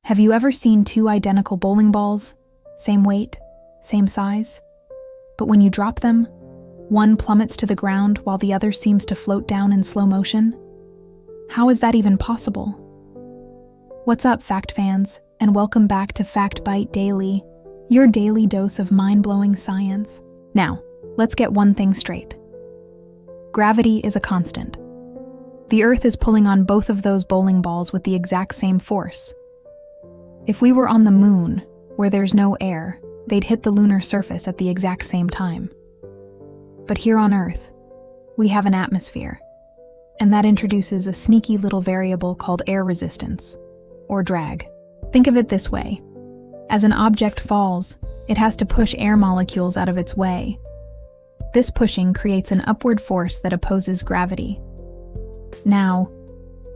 Have you ever seen two identical bowling balls? Same weight, same size? But when you drop them, one plummets to the ground while the other seems to float down in slow motion? How is that even possible? What's up, fact fans, and welcome back to Fact Bite Daily, your daily dose of mind-blowing science. Now, let's get one thing straight. Gravity is a constant. The Earth is pulling on both of those bowling balls with the exact same force. If we were on the moon, where there's no air, they'd hit the lunar surface at the exact same time. But here on Earth, we have an atmosphere, and that introduces a sneaky little variable called air resistance, or drag. Think of it this way. As an object falls, it has to push air molecules out of its way. This pushing creates an upward force that opposes gravity. Now,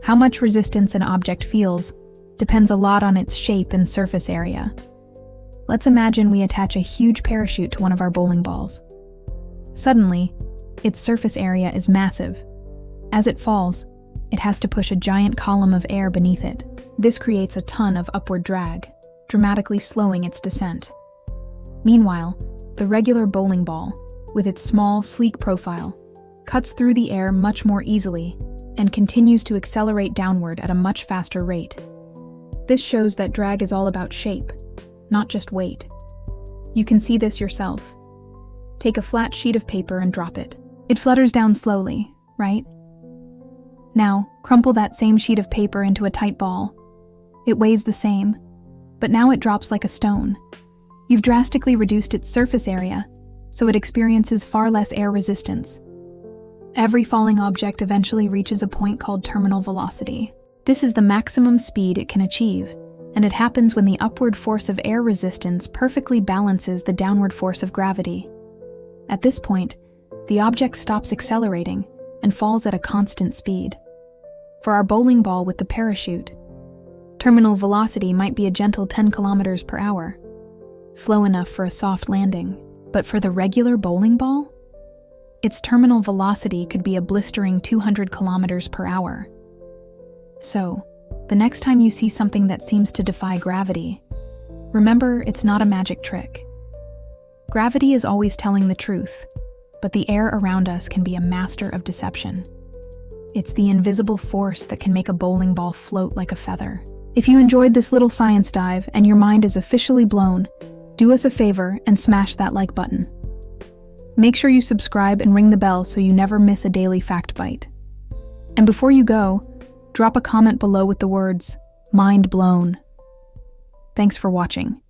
how much resistance an object feels depends a lot on its shape and surface area. Let's imagine we attach a huge parachute to one of our bowling balls. Suddenly, its surface area is massive. As it falls, it has to push a giant column of air beneath it. This creates a ton of upward drag, dramatically slowing its descent. Meanwhile, the regular bowling ball, with its small, sleek profile, cuts through the air much more easily and continues to accelerate downward at a much faster rate. This shows that drag is all about shape, not just weight. You can see this yourself. Take a flat sheet of paper and drop it. It flutters down slowly, right? Now, crumple that same sheet of paper into a tight ball. It weighs the same, but now it drops like a stone. You've drastically reduced its surface area, so it experiences far less air resistance. Every falling object eventually reaches a point called terminal velocity. This is the maximum speed it can achieve, and it happens when the upward force of air resistance perfectly balances the downward force of gravity. At this point, the object stops accelerating and falls at a constant speed. For our bowling ball with the parachute, terminal velocity might be a gentle 10 kilometers per hour, slow enough for a soft landing. But for the regular bowling ball, its terminal velocity could be a blistering 200 kilometers per hour. So, the next time you see something that seems to defy gravity, remember it's not a magic trick. Gravity is always telling the truth, but the air around us can be a master of deception. It's the invisible force that can make a bowling ball float like a feather. If you enjoyed this little science dive and your mind is officially blown, do us a favor and smash that like button. Make sure you subscribe and ring the bell so you never miss a daily fact bite. And before you go, drop a comment below with the words, "Mind blown." Thanks for watching.